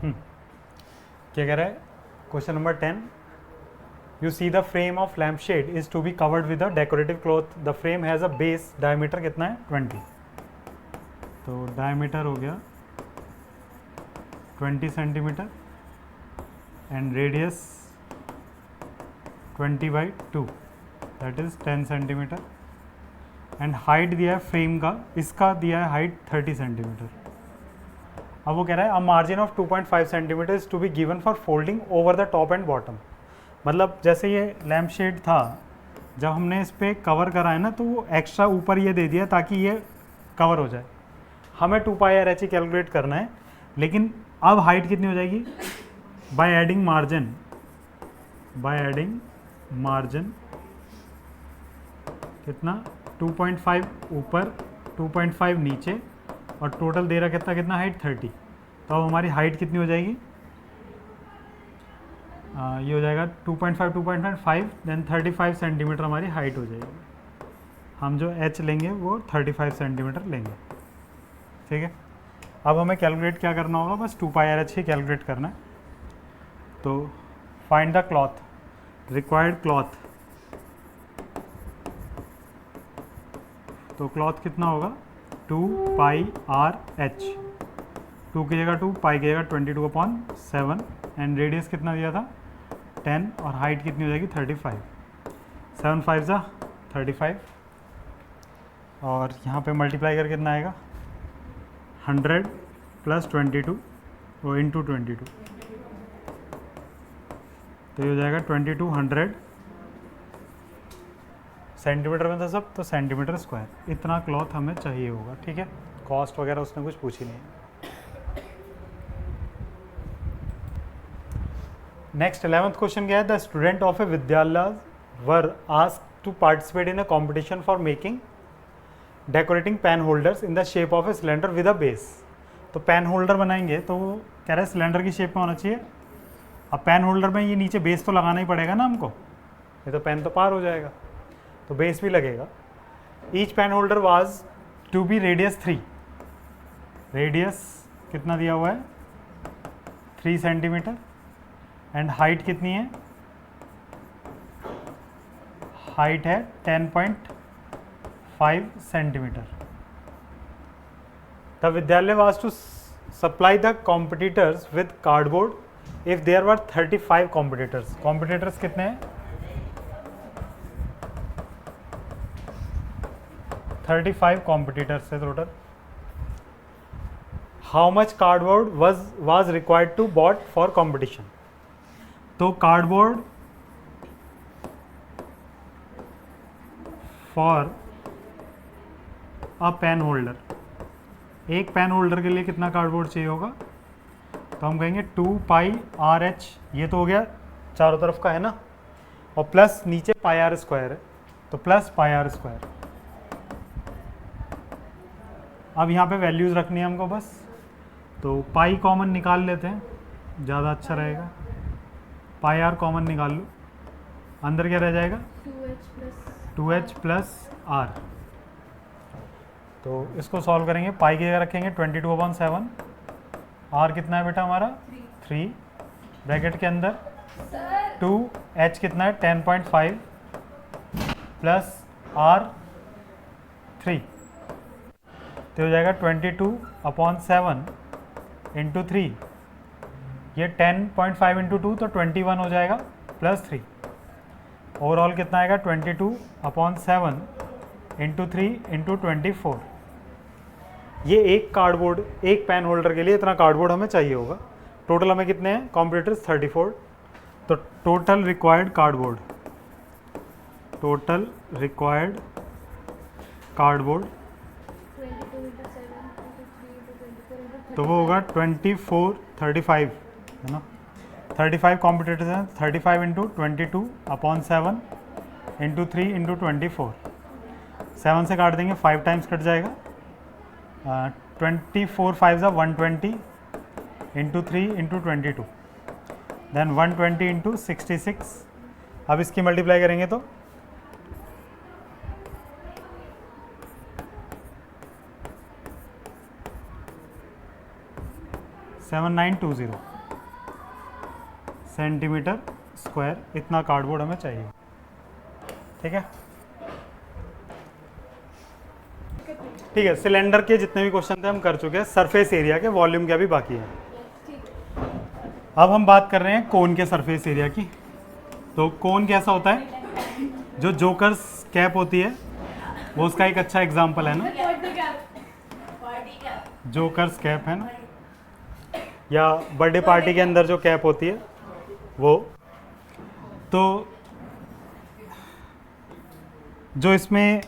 क्या कह रहा है question number 10, you see the frame of lamp shade is to be covered with a decorative cloth, the frame has a base diameter कितना है 20, तो diameter हो गया 20 centimetre and radius 20/2 that is 10 centimetre and height दिया है frame का, इसका दिया है हाइट 30 सेंटीमीटर। अब वो कह रहा है a margin of 2.5 centimetre is to be given for folding over the top and bottom. मतलब जैसे ये लैम्प शेड था, जब हमने इस पर कवर करा है ना, तो वो एक्स्ट्रा ऊपर ये दे दिया ताकि ये कवर हो जाए। हमें 2πr/h कैलकुलेट करना है, लेकिन अब हाइट कितनी हो जाएगी बाय एडिंग मार्जिन कितना 2.5 ऊपर 2.5 नीचे और टोटल दे रहा कितना हाइट 30। तो अब हमारी हाइट कितनी हो जाएगी, ये हो जाएगा 2.5 देन 35 सेंटीमीटर हमारी हाइट हो जाएगी। हम जो h लेंगे वो 35 सेंटीमीटर लेंगे, ठीक है। अब हमें कैलकुलेट क्या करना होगा, बस 2πr/h ही कैलकुलेट करना है। तो find the cloth, required cloth, तो क्लॉथ कितना होगा 2πr/h, 2 की जगह 2, पाई की जगह 22/7 एंड रेडियस कितना दिया था 10 और हाइट कितनी हो जाएगी 35, 7 5 ज़ा 35 और यहाँ पे मल्टीप्लाई करके कितना आएगा 100 + 22 वो इंटू 22, तो ये हो जाएगा 2200 सेंटीमीटर में था सब, तो सेंटीमीटर स्क्वायर। इतना क्लॉथ हमें चाहिए होगा, ठीक है। कॉस्ट वगैरह उसने कुछ पूछी नहीं है। नेक्स्ट 11th क्वेश्चन क्या है, द स्टूडेंट ऑफ ए विद्यालय were asked to participate in a competition for making decorating pen holders in the shape of a cylinder with a base. तो पेन होल्डर बनाएंगे तो कह रहे हैं सिलेंडर की शेप में होना चाहिए। अब पेन होल्डर में ये नीचे बेस तो लगाना ही पड़ेगा ना हमको, ये तो पेन तो पार हो जाएगा, तो बेस भी लगेगा। Each pen holder was to be radius 3, radius कितना दिया हुआ है 3 सेंटीमीटर एंड हाइट कितनी है, हाइट है 10.5 सेंटीमीटर। द विद्यालय was to supply the competitors with cardboard if there were 35 competitors. Competitors कितने हैं 35 कॉम्पिटिटर्स है total. How much cardboard was required to bought for competition. तो cardboard for a pen holder, एक pen holder के लिए कितना cardboard चाहिए होगा, तो हम कहेंगे 2πr/h, ये तो हो गया चारों तरफ का है ना, और प्लस नीचे πr² है, तो प्लस πr²। अब यहाँ पे वैल्यूज़ रखनी है हमको बस, तो पाई कॉमन निकाल लेते हैं, ज़्यादा अच्छा रहेगा। πr कॉमन निकाल लो, अंदर क्या रह जाएगा 2h + r। तो इसको सॉल्व करेंगे, पाई की जगह रखेंगे 22/7, r कितना है बेटा हमारा 3, ब्रैकेट के अंदर 2h कितना है 10.5 + r 3, तो हो जाएगा 22/7 × 3, ये 10.5 × 2 तो 21 हो जाएगा +3। ओवरऑल कितना आएगा 22/7 × 3 × 24। ये एक कार्डबोर्ड, एक पेन होल्डर के लिए इतना कार्डबोर्ड हमें चाहिए होगा। टोटल हमें कितने हैं कॉम्पिटिटर्स 34, तो टोटल रिक्वायर्ड कार्डबोर्ड तो वो होगा 2435 है ना, 35 कॉम्पिटिटर्स हैं, 35 × 22/7 × 3 × 24, 7 से काट देंगे 5 टाइम्स कट जाएगा, 24 5 ज़ा 120 × 3 × 22 देन 120 × 66। अब इसकी मल्टीप्लाई करेंगे तो 7920, सेंटीमीटर स्क्वायर, इतना कार्डबोर्ड हमें चाहिए। ठीक है, ठीक है। सिलेंडर के जितने भी क्वेश्चन थे हम कर चुके हैं, सरफेस एरिया के, वॉल्यूम के अभी बाकी है। अब हम बात कर रहे हैं कोन के सरफेस एरिया की। तो कोन कैसा होता है, जो जोकर्स कैप होती है वो उसका एक अच्छा एग्जांपल है ना, जोकर्स कैप है ना, या बर्थडे पार्टी के अंदर जो कैप होती है वो। तो जो इसमें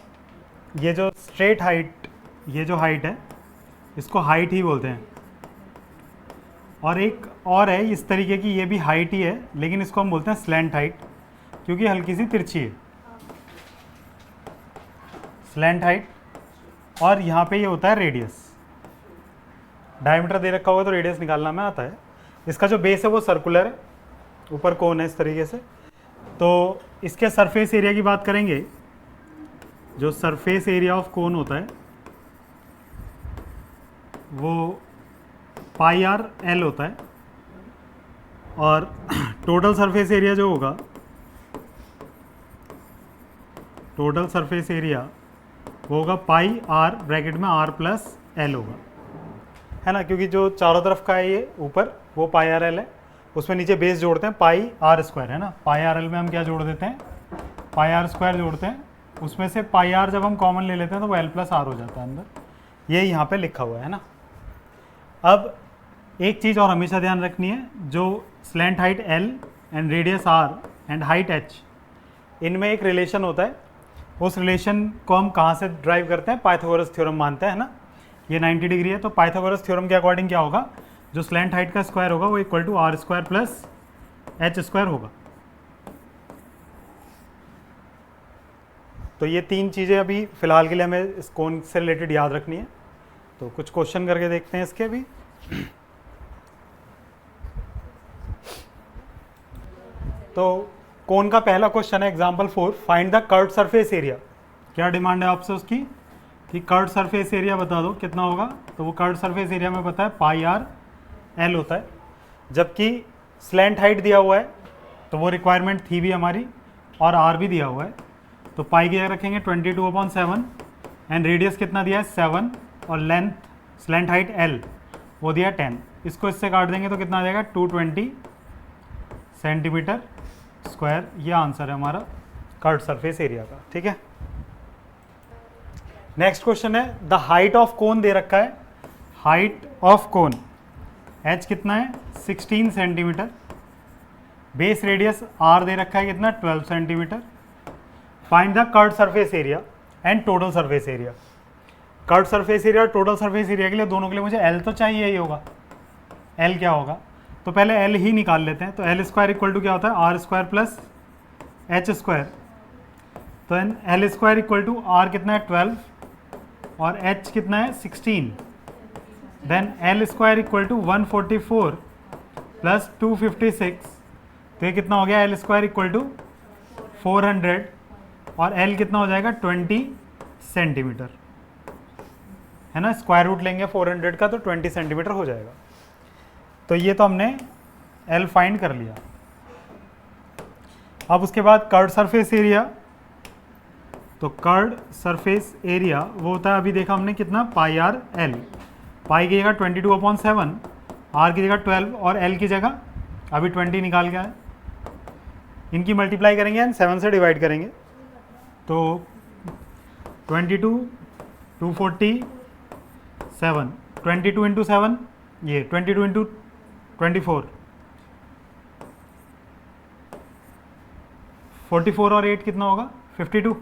ये जो स्ट्रेट हाइट, ये जो हाइट है इसको हाइट ही बोलते हैं। और एक और है इस तरीके की, ये भी हाइट ही है लेकिन इसको हम बोलते हैं स्लैंट हाइट, क्योंकि हल्की सी तिरछी है, स्लैंट हाइट। और यहाँ पे ये होता है रेडियस, डायमीटर दे रखा होगा तो रेडियस निकालना में आता है। इसका जो बेस है वो सर्कुलर है, ऊपर कोन है इस तरीके से। तो इसके सरफेस एरिया की बात करेंगे, जो सरफेस एरिया ऑफ कोन होता है वो पाई आर एल होता है, और टोटल सरफेस एरिया जो होगा, टोटल सरफेस एरिया वो होगा पाई आर ब्रैकेट में आर प्लस एल होगा, है ना, क्योंकि जो चारों तरफ का है ये ऊपर वो पाई आर एल है, उसमें नीचे बेस जोड़ते हैं पाई आर स्क्वायर, है ना। पाई आर एल में हम क्या जोड़ देते हैं, पाई आर स्क्वायर जोड़ते हैं, उसमें से पाई आर जब हम कॉमन ले लेते हैं तो वो एल प्लस आर हो जाता है अंदर, ये यहाँ पे लिखा हुआ है ना। अब एक चीज़ और हमेशा ध्यान रखनी है, जो slant height L and radius R and height H, इनमें एक रिलेशन होता है। उस रिलेशन को हम कहाँ से ड्राइव करते हैं, पाइथागोरस थ्योरम मानते हैं ना। ये 90 डिग्री है, तो पाइथागोरस थ्योरम के अकॉर्डिंग क्या होगा, जो स्लैंट हाइट का स्क्वायर होगा वो equal to R square plus H square होगा। तो ये तीन चीज़ें अभी फ़िलहाल के लिए हमें इस कोन से रिलेटेड याद रखनी है। तो कुछ क्वेश्चन करके देखते हैं इसके भी। तो कोन का पहला क्वेश्चन है example 4, find the curved surface area. क्या डिमांड है आपसे उसकी कि कर्व्ड सरफेस एरिया बता दो कितना होगा। तो वो कर्व्ड सरफेस एरिया में पता है पाई आर एल होता है, जबकि स्लैंट हाइट दिया हुआ है तो वो रिक्वायरमेंट थी भी हमारी, और आर भी दिया हुआ है। तो पाई की जगह रखेंगे 22/7 एंड रेडियस कितना दिया है 7, और लेंथ स्लैंट हाइट एल वो दिया 10। इसको इससे काट देंगे तो कितना आ जाएगा 220 सेंटीमीटर स्क्वायर। ये आंसर है हमारा कर्व्ड सरफेस एरिया का। ठीक है, नेक्स्ट क्वेश्चन है द हाइट ऑफ कोन दे रखा है। हाइट ऑफ कोन एच कितना है 16 सेंटीमीटर, बेस रेडियस आर दे रखा है कितना 12 centimetre. Find the curved surface area and total surface area. Curved surface area और टोटल सरफेस एरिया के लिए, दोनों के लिए मुझे एल तो चाहिए ही होगा। एल क्या होगा, तो पहले एल ही निकाल लेते हैं। तो एल स्क्वायर इक्वल टू क्या होता है r square plus H square. तो L square equal to r कितना है 12 और एच कितना है 16। Then l square equal to 144 plus 256। तो ये कितना हो गया, एल स्क्वायर इक्वल टू 400 और एल कितना हो जाएगा 20 सेंटीमीटर, है ना। स्क्वायर रूट लेंगे 400 का तो 20 सेंटीमीटर हो जाएगा। तो ये तो हमने एल फाइंड कर लिया। अब उसके बाद कर्व्ड सरफेस एरिया। तो कर्व्ड सरफेस एरिया वो होता है, अभी देखा हमने कितना पाई आर एल। पाई की जगह 22/7, आर की जगह 12 और एल की जगह अभी 20 निकाल गया है। इनकी मल्टीप्लाई करेंगे एंड 7 से डिवाइड करेंगे तो 22 247 22 इंटू 7 ये 22 इंटू 24 44 और 8 कितना होगा 52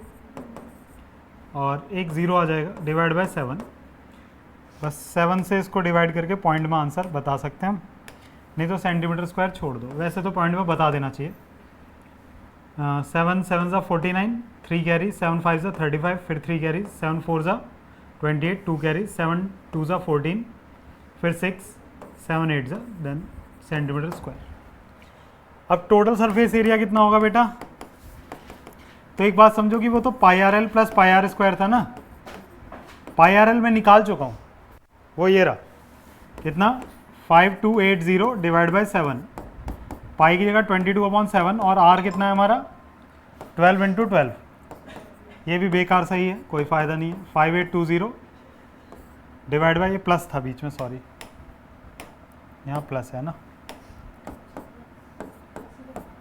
और एक ज़ीरो आ जाएगा डिवाइड बाय 7। बस 7 से इसको डिवाइड करके पॉइंट में आंसर बता सकते हैं हम, नहीं तो सेंटीमीटर स्क्वायर छोड़ दो। वैसे तो पॉइंट में बता देना चाहिए। 7 7 ज़ा 49, 3 कैरी, 7 5 ज़ा 35, फिर 3 कैरी, 7 4 ज़ा 28, 2 कैरी, 7 2 ज़ा 14, फिर 6 7 8 ज़ा देन सेंटीमीटर स्क्वायर। अब टोटल सरफेस एरिया कितना होगा बेटा, तो एक बात समझो कि वो तो pi R L plus pi are square था ना। पाई आर एल मैं निकाल चुका हूँ, वो ये रहा कितना 5280 डिवाइड बाई 7। पाई की जगह 22/7 और आर कितना है हमारा 12 × 12, ये भी बेकार सही है, कोई फ़ायदा नहीं है। 5820 डिवाइड बाई, ये प्लस था बीच में, सॉरी यहाँ प्लस है ना,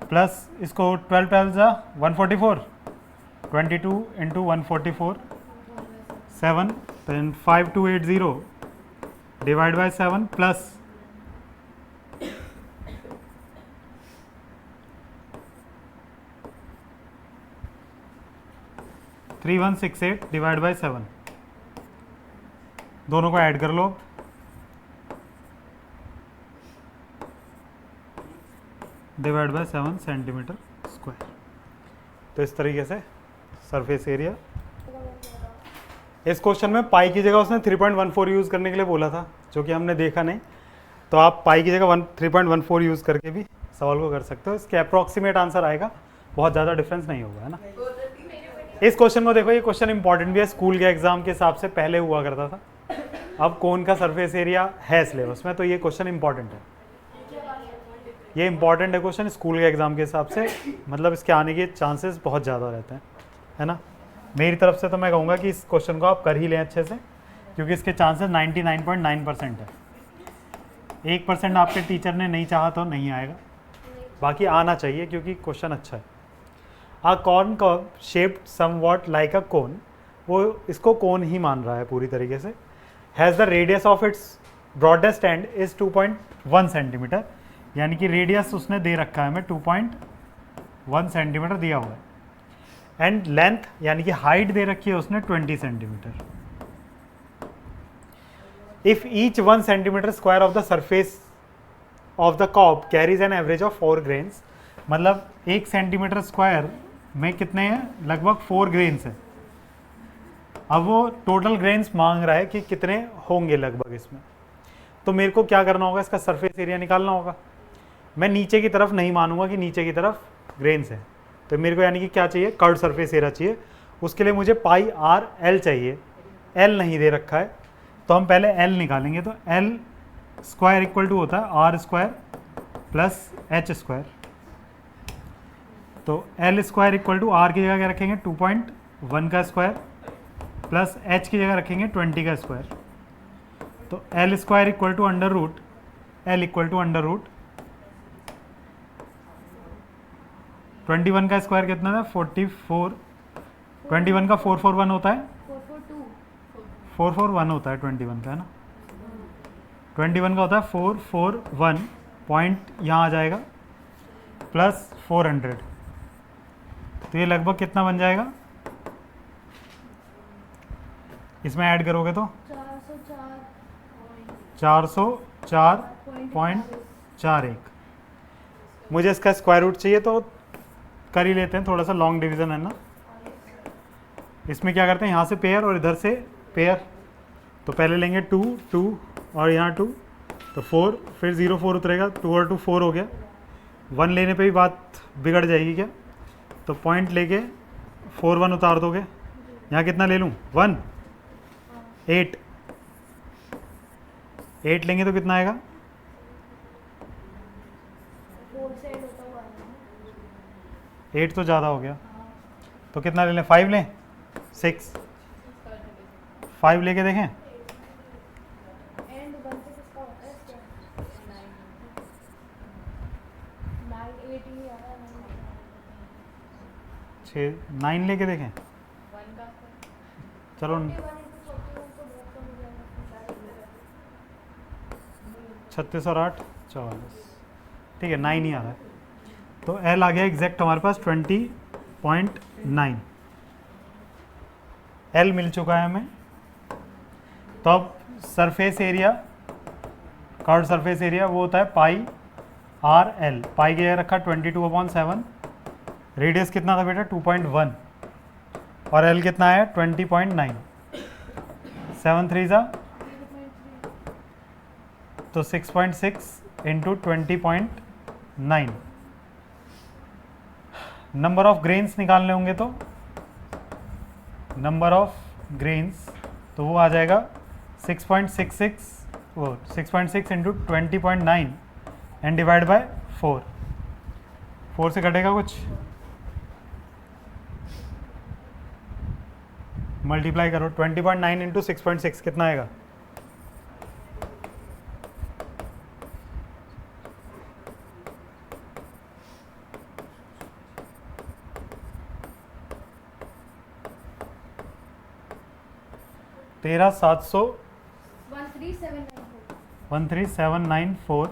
प्लस इसको 12 12 जा 144, 22 × 144 7, then 5280 divide by 7 plus 3168 divide by 7, दोनों को ऐड कर लो। Divide by 7 centimetre square. तो इस तरीके से सरफेस एरिया। इस क्वेश्चन में पाई की जगह उसने 3.14 यूज़ करने के लिए बोला था, जो कि हमने देखा नहीं, तो आप पाई की जगह 3.14 यूज़ करके भी सवाल को कर सकते हो। इसके अप्रॉक्सीमेट आंसर आएगा, बहुत ज़्यादा डिफरेंस नहीं होगा, है ना। इस क्वेश्चन को देखो, ये क्वेश्चन इंपॉर्टेंट भी है, स्कूल के एग्जाम के हिसाब से पहले हुआ करता था, अब कौन का सरफेस एरिया है सिलेबस में, तो ये क्वेश्चन इंपॉर्टेंट है, ये इंपॉर्टेंट है क्वेश्चन स्कूल के एग्जाम के हिसाब से, मतलब इसके आने के चांसेस बहुत ज़्यादा रहते हैं, है ना। मेरी तरफ से तो मैं कहूँगा कि इस क्वेश्चन को आप कर ही लें अच्छे से, क्योंकि इसके चांसेस 99.9% है। 1% आपके टीचर ने नहीं चाहा तो नहीं आएगा, बाकी आना चाहिए क्योंकि क्वेश्चन अच्छा है। A corn curve shaped somewhat like a cone, वो इसको कोन ही मान रहा है पूरी तरीके से। Has the radius of it's broadest and is 2.1 centimetre, यानी कि रेडियस उसने दे रखा है हमें 2.1 सेंटीमीटर दिया हुआ है। एंड लेंथ यानी कि हाइट दे रखी है उसने 20 centimetre. If each 1 centimetre square of the surface of the cob carries an average of 4 grains, मतलब 1 सेंटीमीटर स्क्वायर में कितने हैं, लगभग 4 ग्रेन्स है। अब वो टोटल ग्रेन्स मांग रहा है कि कितने होंगे लगभग इसमें, तो मेरे को क्या करना होगा, इसका सरफेस एरिया निकालना होगा। मैं नीचे की तरफ नहीं मानूंगा कि नीचे की तरफ ग्रेन्स है, तो मेरे को यानी कि क्या चाहिए, कर्व सरफेस एरिया चाहिए। उसके लिए मुझे पाई आर एल चाहिए, एल नहीं दे रखा है, तो हम पहले एल निकालेंगे। तो एल स्क्वायर इक्वल टू होता है r square plus H square. तो L square equal to r की जगह क्या रखेंगे 2.1 का स्क्वायर प्लस एच की जगह रखेंगे 20 का स्क्वायर। तो L square equal to under root, L equal to under root 21 का स्क्वायर कितना था 44, 21 का 441 होता है, 441 होता है 21 का, है ना। 21 का होता है 441 पॉइंट यहाँ आ जाएगा प्लस 400, तो ये लगभग कितना बन जाएगा, इसमें ऐड करोगे तो 404.41। मुझे इसका स्क्वायर रूट चाहिए, तो कर ही लेते हैं, थोड़ा सा लॉन्ग डिवीज़न है ना। इसमें क्या करते हैं, यहाँ से पेयर और इधर से पेयर, तो पहले लेंगे 2 2 और यहाँ 2, तो 4, फिर 0 4 उतरेगा, 2 और 2 4 हो गया। 1 लेने पे भी बात बिगड़ जाएगी क्या, तो पॉइंट लेके 4 1 उतार दोगे, यहाँ कितना ले लूँ 1 8 8 लेंगे तो कितना आएगा, 8 तो ज़्यादा हो गया, तो कितना ले लें 5 लें 6, 5 लेके देखें, 9 लेके देखें, चलो 36 और 8 44, ठीक है 9 ही आ रहा है, तो एल आ गया एग्जैक्ट हमारे पास 20.9, एल मिल चुका है हमें। तो अब surface area, curve surface area वो होता है पाई आर एल, पाई की जगह रखा 22/7, रेडियस कितना था बेटा 2.1 और एल कितना है 20.9, 7 3 जा तो 6.6 इंटू 20.9। नंबर ऑफ ग्रेन्स निकालने होंगे, तो नंबर ऑफ ग्रेन्स तो वो आ जाएगा 6.66 इंटू 20.9 एंड डिवाइड बाय 4, 4 से कटेगा कुछ? मल्टीप्लाई करो 20.9 इंटू 6.6 कितना आएगा? तेरह 13794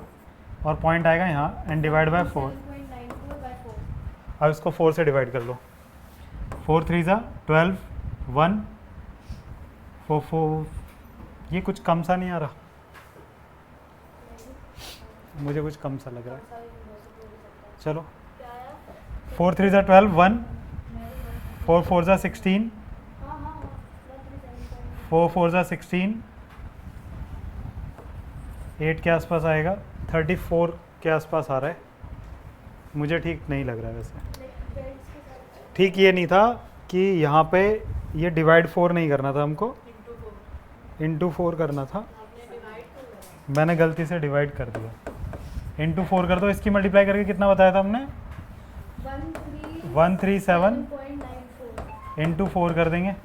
और पॉइंट आएगा यहाँ एंड डिवाइड बाय 4। अब इसको 4 से डिवाइड कर लो। 4 3 ज़ा 12 1 4 4। ये कुछ कम सा नहीं आ रहा, मुझे कुछ कम सा लग रहा है। चलो 4 3 ज़ा 12 1 4 4 ज़ा 16 4 4 ज़ा 16 8 के आसपास आएगा। 34 के आसपास आ रहा है, मुझे ठीक नहीं लग रहा है वैसे। ठीक ये नहीं था कि यहाँ पे ये डिवाइड 4 नहीं करना था हमको, इंटू 4 करना था। मैंने गलती से डिवाइड कर दिया। इंटू 4 कर दो। इसकी मल्टीप्लाई करके कितना बताया था हमने? 137 इंटू 4 कर देंगे।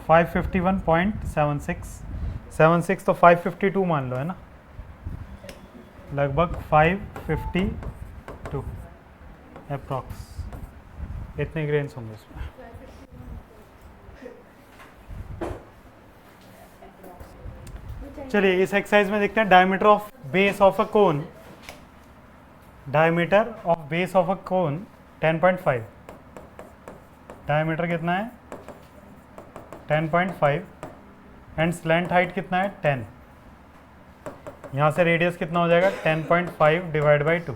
$551.76 तो 552 मान लो, है ना? लगभग 552 अप्रॉक्स, इतने ग्रेन्स होंगे इसमें। चलिए इस एक्सरसाइज में देखते हैं diameter of base of a cone. Diameter of base of a cone 10.5। Diameter कितना है? 10.5 एंड स्लैंट हाइट कितना है? 10। यहाँ से रेडियस कितना हो जाएगा? 10.5 डिवाइड बाई 2।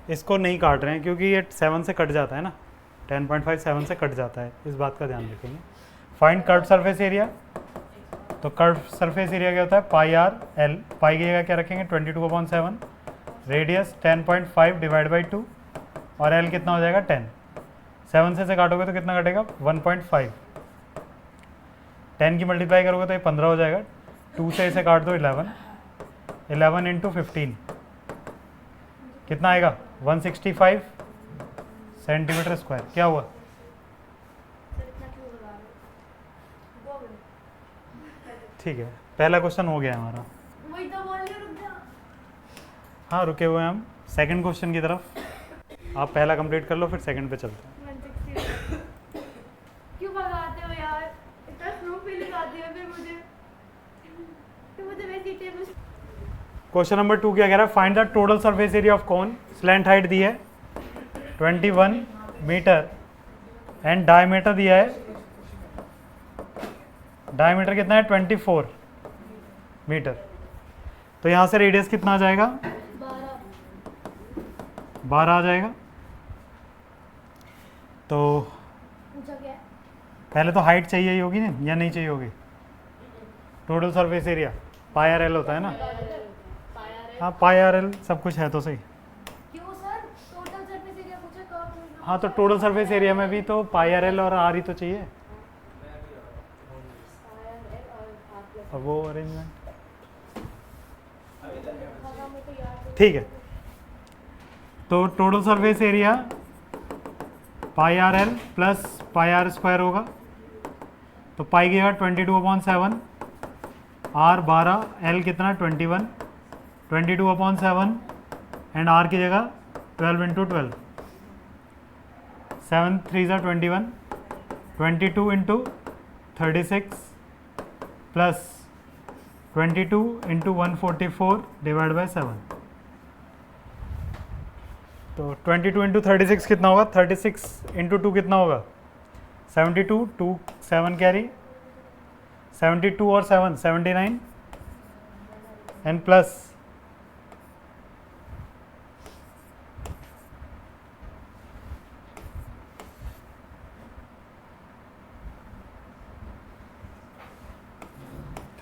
इसको नहीं काट रहे हैं क्योंकि ये 7 से कट जाता है ना। 10.5 7 से कट जाता है, इस बात का ध्यान रखेंगे। Find curve surface area. तो कर्व सरफेस एरिया क्या होता है? पाई आर एल। पाई की जगह क्या रखेंगे? 22/7। रेडियस 10.5 डिवाइड बाई 2 और एल कितना हो जाएगा? 10। 7 से काटोगे तो कितना कटेगा? 1.5। 10 की मल्टीप्लाई करोगे तो ये 15 हो जाएगा। 2 से इसे काट दो 11। 11 इंटू 15 कितना आएगा? 165 सेंटीमीटर स्क्वायर। क्या हुआ? ठीक है, पहला क्वेश्चन हो गया हमारा। वही तो बोल रही, रुक जा। हाँ रुके हुए हैं हम सेकंड क्वेश्चन की तरफ। आप पहला कंप्लीट कर लो फिर सेकंड पे चलते हैं। 160 क्यों भगाते हो यार? इतना स्लो फील लगाते हो फिर मुझे, तो मुझे वैसी टेबल। क्वेश्चन नंबर 2 क्या कह रहा है? Find the total surface area of cone. Slant height दी है 21 मीटर एंड डायमीटर दिया है, डायमीटर कितना है? 24 मीटर। तो यहाँ से रेडियस कितना आ जाएगा? 12 आ जाएगा। तो पूछा क्या? पहले तो हाइट चाहिए ही होगी ना, या नहीं चाहिए होगी? Total surface area pi R L होता है ना। हाँ पाई आर एल सब कुछ है तो सही। क्यों सर? टोटल सरफेस एरिया पूछा कब? हाँ तो टोटल सरफेस एरिया में भी तो पाई आर एल और आर ही तो चाहिए। और वो अरेंजमेंट ठीक है। तो total surface area pi R L plus pi are square होगा। तो पाई की जगह 22/7, आर 12, एल कितना? 21, 22/7 एंड आर की जगह 12 इंटू 12। 7 3 ज़ा 21, 22 into 36 plus 22 into 144 divide by 7। तो 22 इंटू 36 कितना होगा? 36 इंटू 2 कितना होगा? 72, 2 7 कैरी, 72 और 7 79 एंड प्लस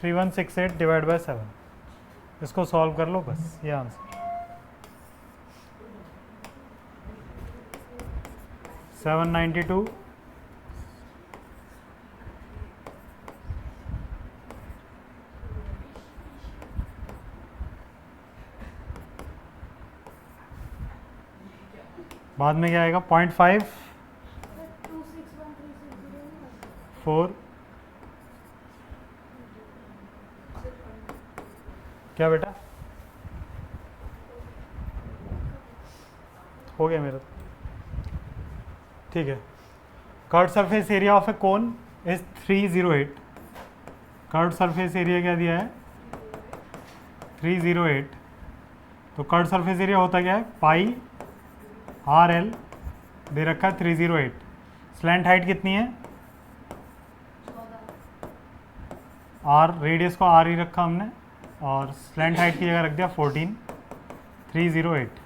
3168 डिवाइड बाय 7। इसको सॉल्व कर लो बस, ये आंसर। 792 बाद में क्या आएगा 0.5 सर 261360 4 क्या बेटा हो गया मेरा ठीक है। Curve surface area of A cone is 308। Curve surface area क्या दिया है 308। तो कर्व सरफेस एरिया होता क्या है पाई आर एल दे रखा है 308। स्लैंट हाइट कितनी है आर, रेडियस को आर ही रखा हमने और स्लैंट हाइट की जगह रख दिया 14 308।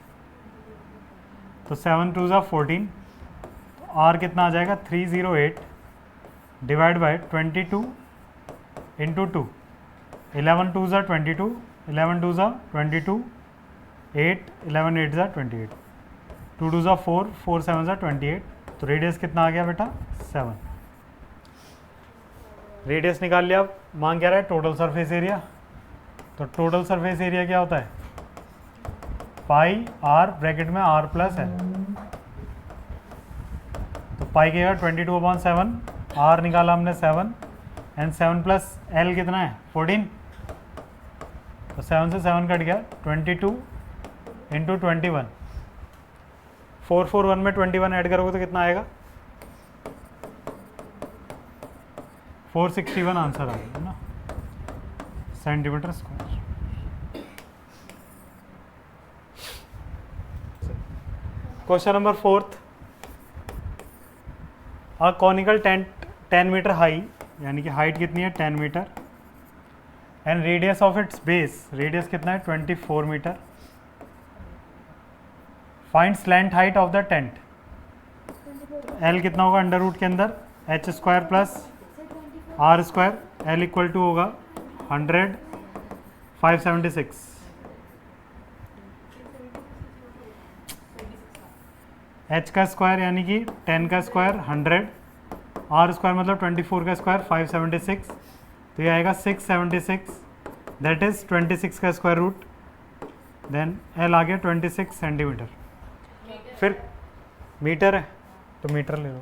तो 7 2 14। तो आर कितना आ जाएगा 308 डिवाइड बाय 22 इंटू 2। 11 2 22, 11 2 22, 8 11 8 28, 2 2 4, 4 7 28। तो रेडियस कितना आ गया बेटा 7। रेडियस निकाल लिया। अब मांग क्या रहा है टोटल सरफेस एरिया। तो टोटल सरफेस एरिया क्या होता है पाई आर ब्रैकेट में आर प्लस है। तो पाई के 22/7, आर निकाला हमने 7 एंड 7 प्लस एल कितना है 14। तो 7 से 7 कट गया 22 इंटू 21। 441 में 21 ऐड करोगे तो कितना आएगा 461 आंसर आएगा ना centimetre square. Question number 4। A conical tent 10 metre high, यानी कि हाइट कितनी है 10 metre and radius of its base, radius कितना है 24 metre. Find slant height of the tent. L कितना होगा अंडर रूट के अंदर H square plus R square. L equal to होगा 100 576। एच का स्क्वायर यानी कि 10 का स्क्वायर 100, आर स्क्वायर मतलब 24 का स्क्वायर 576। तो ये आएगा 676, दैट इज 26 का स्क्वायर रूट। देन एल आ गया 26 सेंटीमीटर। फिर मीटर है तो मीटर ले लो।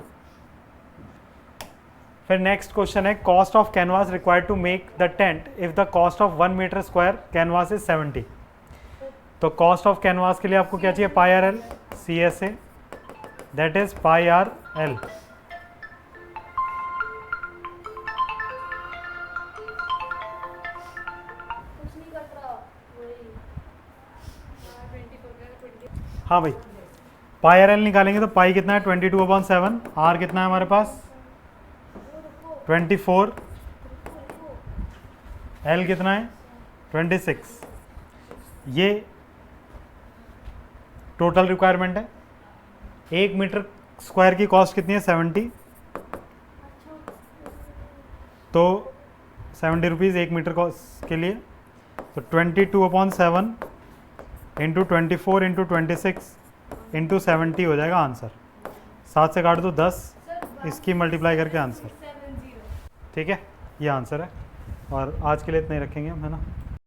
फिर नेक्स्ट क्वेश्चन है cost of canvas required to make the tent if the cost of 1 metre square canvas is 70। तो कॉस्ट ऑफ कैनवास के लिए आपको क्या चाहिए pi are l C S A, that is pi are l. कुछ नहीं cut रहा वही। हाँ भाई पाई आर एल निकालेंगे तो पाई कितना है 22/7, आर कितना है हमारे पास 24, एल कितना है 26। ये टोटल रिक्वायरमेंट है। 1 मीटर स्क्वायर की कॉस्ट कितनी है 70। तो 70 रुपीज़ 1 मीटर कॉस्ट के लिए। तो 22/7 इंटू 24 इंटू 26 इंटू 70 हो जाएगा आंसर। 7 से काट दो 10, इसकी मल्टीप्लाई करके आंसर। ठीक है ये आंसर है। और आज के लिए इतना ही रखेंगे हम, है ना।